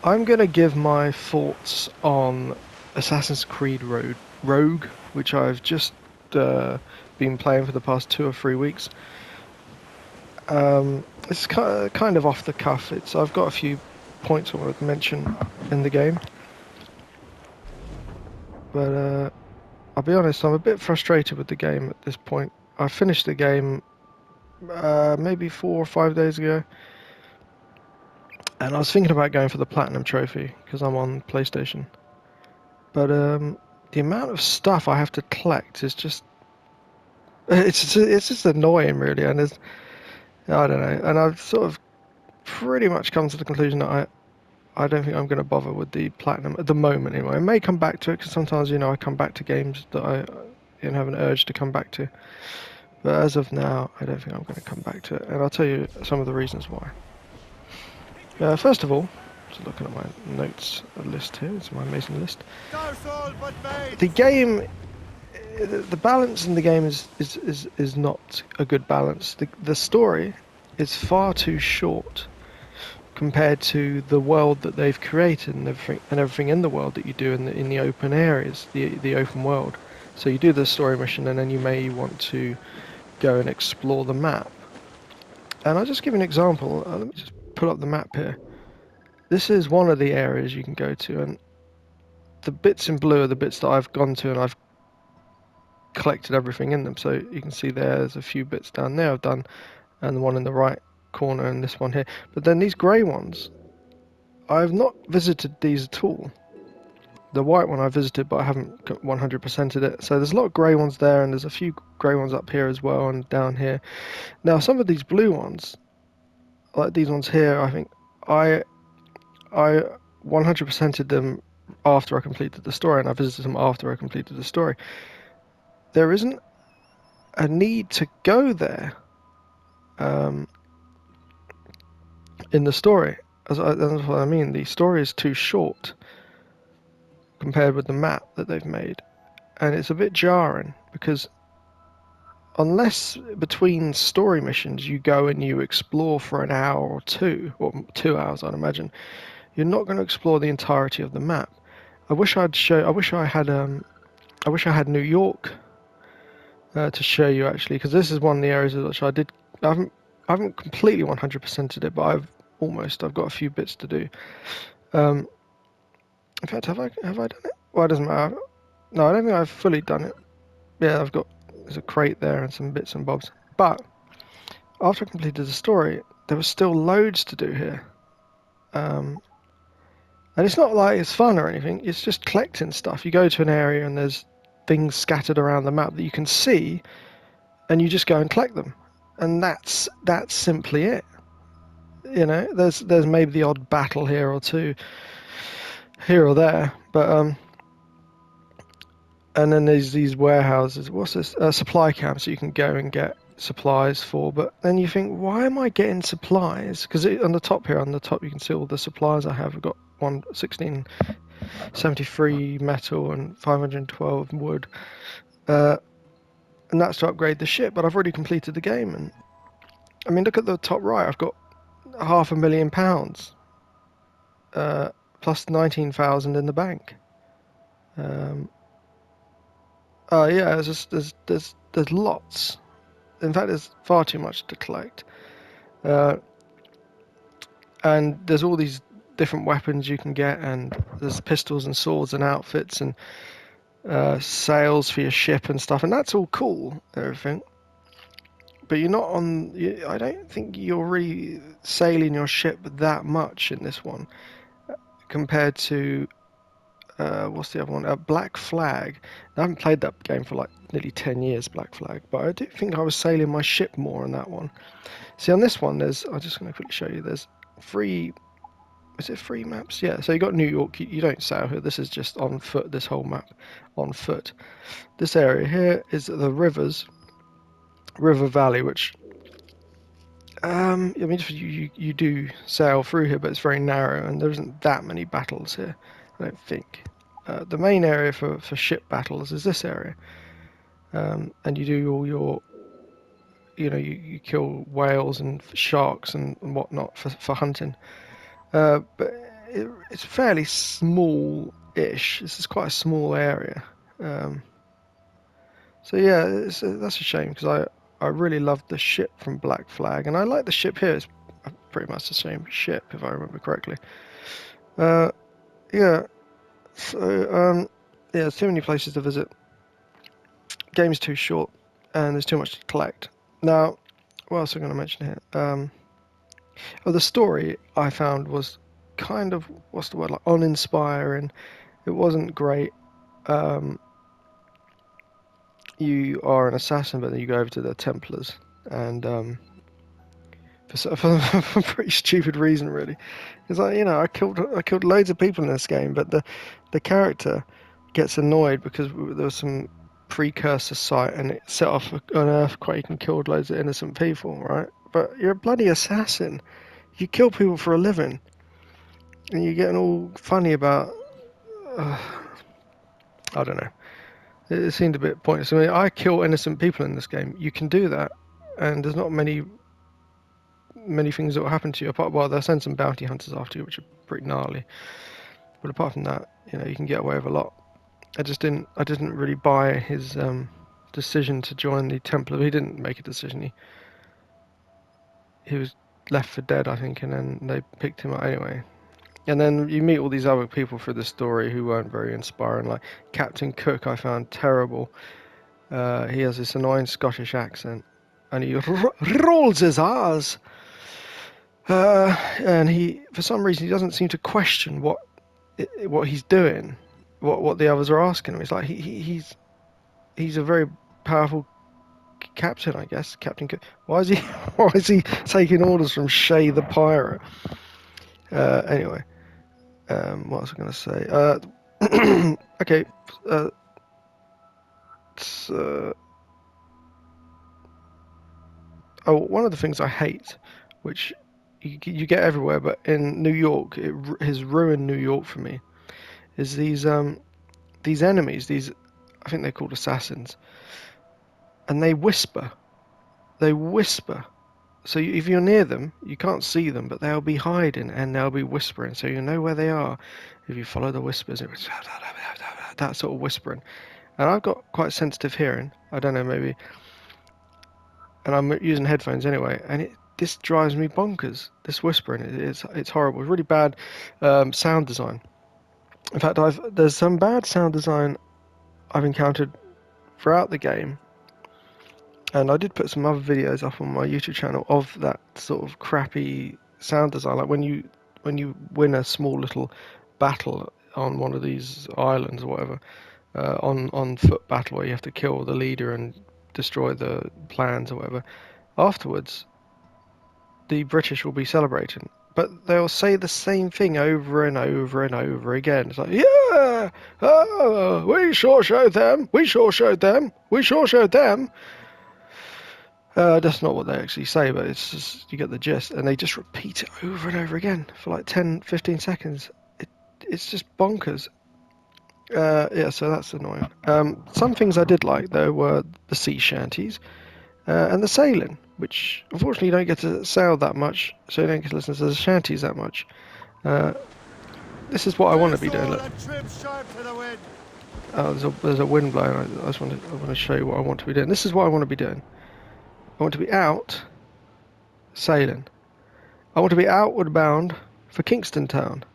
I'm going to give my thoughts on Assassin's Creed Rogue, which I've just been playing for the past 2 or 3 weeks. It's kind of off the cuff. I've got a few points I want to mention in the game, but I'll be honest, I'm a bit frustrated with the game at this point. I finished the game maybe 4 or 5 days ago, and I was thinking about going for the Platinum Trophy because I'm on PlayStation. But the amount of stuff I have to collect is just it's just annoying, really. And I don't know. And I've sort of pretty much come to the conclusion that I don't think I'm going to bother with the Platinum at the moment. Anyway, I may come back to it because sometimes I come back to games that I have an urge to come back to. But as of now, I don't think I'm going to come back to it, and I'll tell you some of the reasons why. First of all, just looking at my notes list here, it's my amazing list. The game, the balance in the game is not a good balance. The story is far too short compared to the world that they've created and everything in the world that you do in the open areas, the open world. So you do the story mission, and then you may want to go and explore the map. And I'll just give you an example. Let me just pull up the map here. This is one of the areas you can go to, and the bits in blue are the bits that I've gone to, and I've collected everything in them. So you can see there's a few bits down there I've done, and the one in the right corner, and this one here. But then these grey ones, I've not visited these at all. The white one I visited, but I haven't 100%ed it. So there's a lot of grey ones there, and there's a few grey ones up here as well, and down here. Now some of these blue ones, like these ones here, I think I 100%ed them after I completed the story, and I visited them after I completed the story. There isn't a need to go there in the story. That's what I mean. The story is too short compared with the map that they've made, and it's a bit jarring because unless between story missions you go and you explore for an hour or 2 hours, I'd imagine, you're not going to explore the entirety of the map. I wish I had New York to show you actually, because this is one of the areas which I did. I haven't completely 100%ed it, but I've got a few bits to do. In fact, have I done it? Well, it doesn't matter. No, I don't think I've fully done it. Yeah, there's a crate there and some bits and bobs. But after I completed the story, there was still loads to do here. And it's not like it's fun or anything. It's just collecting stuff. You go to an area and there's things scattered around the map that you can see, and you just go and collect them, and that's simply it. There's maybe the odd battle here or two, here or there, but and then there's these warehouses. What's this? Supply camps that you can go and get supplies for. But then you think, why am I getting supplies? Because on the top you can see all the supplies I have. I've got 1673 metal and 512 wood. And that's to upgrade the ship, but I've already completed the game. And I mean, look at the top right. I've got £500,000 plus 19,000 in the bank. Yeah, there's lots. In fact, there's far too much to collect. And there's all these different weapons you can get, and there's pistols and swords and outfits and sails for your ship and stuff, and that's all cool, everything. But you're not on. I don't think you're really sailing your ship that much in this one, compared to what's the other one? Black Flag. I haven't played that game for like nearly 10 years, Black Flag, but I do think I was sailing my ship more on that one. See, on this one, I'm just going to quickly show you. There's three. Is it 3 maps? Yeah. So you got New York. You don't sail here. This is just on foot. This whole map on foot. This area here is the River Valley, which I mean, you do sail through here, but it's very narrow, and there isn't that many battles here, I don't think. The main area for ship battles is this area, and you do all your, you kill whales and sharks and whatnot for hunting. But it's fairly small-ish. This is quite a small area. So yeah, that's a shame because I really loved the ship from Black Flag, and I like the ship here. It's pretty much the same ship if I remember correctly. Yeah. So yeah, there's too many places to visit. Game's too short, and there's too much to collect. Now, what else am I going to mention here? Well, the story I found was kind of, what's the word, like uninspiring. It wasn't great. You are an assassin, but then you go over to the Templars, and for a pretty stupid reason, really. It's like, I killed loads of people in this game, but the character gets annoyed because there was some precursor site and it set off an earthquake and killed loads of innocent people, right? But you're a bloody assassin. You kill people for a living, and you're getting all funny about. I don't know. It seemed a bit pointless. I mean, I kill innocent people in this game. You can do that, and there's not many things that will happen to you. Well, they'll send some bounty hunters after you, which are pretty gnarly. But apart from that, you can get away with a lot. I didn't really buy his decision to join the Templar. He didn't make a decision. He was left for dead, I think, and then they picked him up anyway. And then you meet all these other people through the story who weren't very inspiring. Like Captain Cook, I found terrible. He has this annoying Scottish accent, and he rolls his R's. And for some reason, he doesn't seem to question what he's doing, what the others are asking him. It's like he's a very powerful captain, I guess. Captain Cook. Why is he why is he taking orders from Shay the pirate? Anyway, what was I going to say? Okay. One of the things I hate, which you get everywhere, but in New York, it has ruined New York for me, is these enemies. I think they're called assassins, and they whisper. They whisper. So if you're near them, you can't see them, but they'll be hiding and they'll be whispering, so you know where they are if you follow the whispers. That sort of whispering. And I've got quite sensitive hearing. I don't know, maybe. And I'm using headphones anyway, and this drives me bonkers. This whispering, it's horrible. It's really bad sound design. In fact, there's some bad sound design I've encountered throughout the game, and I did put some other videos up on my YouTube channel of that sort of crappy sound design. Like when you win a small little battle on one of these islands or whatever, on foot battle where you have to kill the leader and destroy the plans or whatever. Afterwards, the British will be celebrating, but they'll say the same thing over and over and over again. It's like, yeah, oh, we sure showed them, we sure showed them, we sure showed them. That's not what they actually say, but it's just, you get the gist, and they just repeat it over and over again for like 10, 15 seconds. It's just bonkers. Yeah, so that's annoying. Some things I did like, though, were the sea shanties and the sailing, which unfortunately you don't get to sail that much, so you don't get to listen to the shanties that much. This is what I want to be doing. Look. Oh, there's a wind blowing. I want to show you what I want to be doing. This is what I want to be doing. I want to be out sailing. I want to be outward bound for Kingston Town.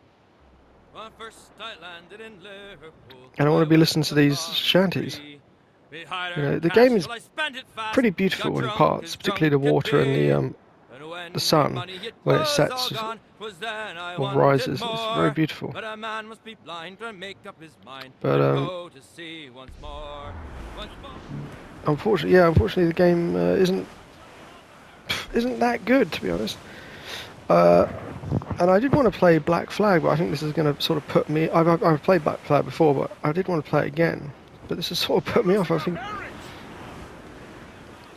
And I want to be listening to these shanties. The game is pretty beautiful in parts, particularly the water and the sun when it sets or rises. It's very beautiful. But unfortunately, the game isn't that good, to be honest. And I did want to play Black Flag, but I think this is going to sort of put me. I've played Black Flag before, but I did want to play it again. But this has sort of put me off. I think,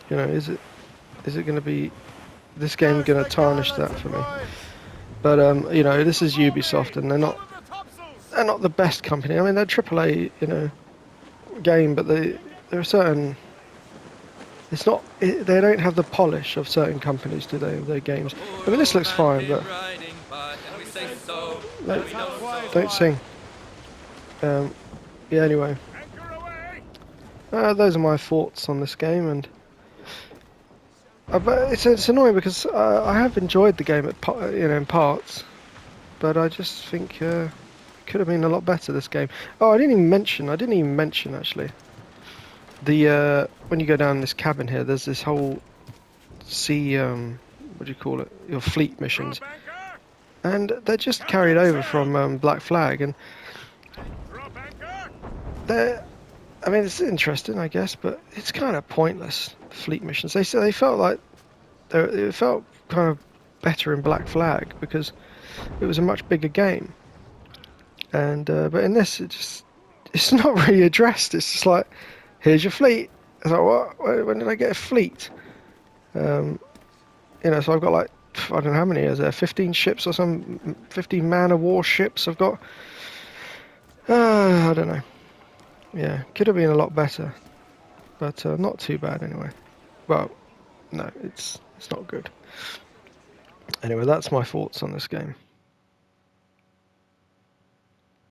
is it going to be this game going to tarnish that for me? But this is Ubisoft, and they're not the best company. I mean, they're AAA, game, but there are certain. They don't have the polish of certain companies, do they? Of their games. I mean, this looks fine, but No, don't sing. Yeah, anyway. Those are my thoughts on this game, and but it's annoying because I have enjoyed the game in parts, but I just think it could have been a lot better, this game. Oh, I didn't even mention actually the when you go down this cabin here, there's this whole sea what do you call it? Your fleet missions, and they're just carried over from Black Flag, and they're. I mean, it's interesting, I guess, but it's kind of pointless. Fleet missions. They felt like it felt kind of better in Black Flag because it was a much bigger game, and but in this it's not really addressed. It's just like, here's your fleet. It's like, what? When did I get a fleet? So I've got like, I don't know how many is there, 15 ships or some 15 man of war ships. I've got I don't know. Yeah, could have been a lot better, but not too bad anyway. Well, no, it's not good. Anyway, that's my thoughts on this game.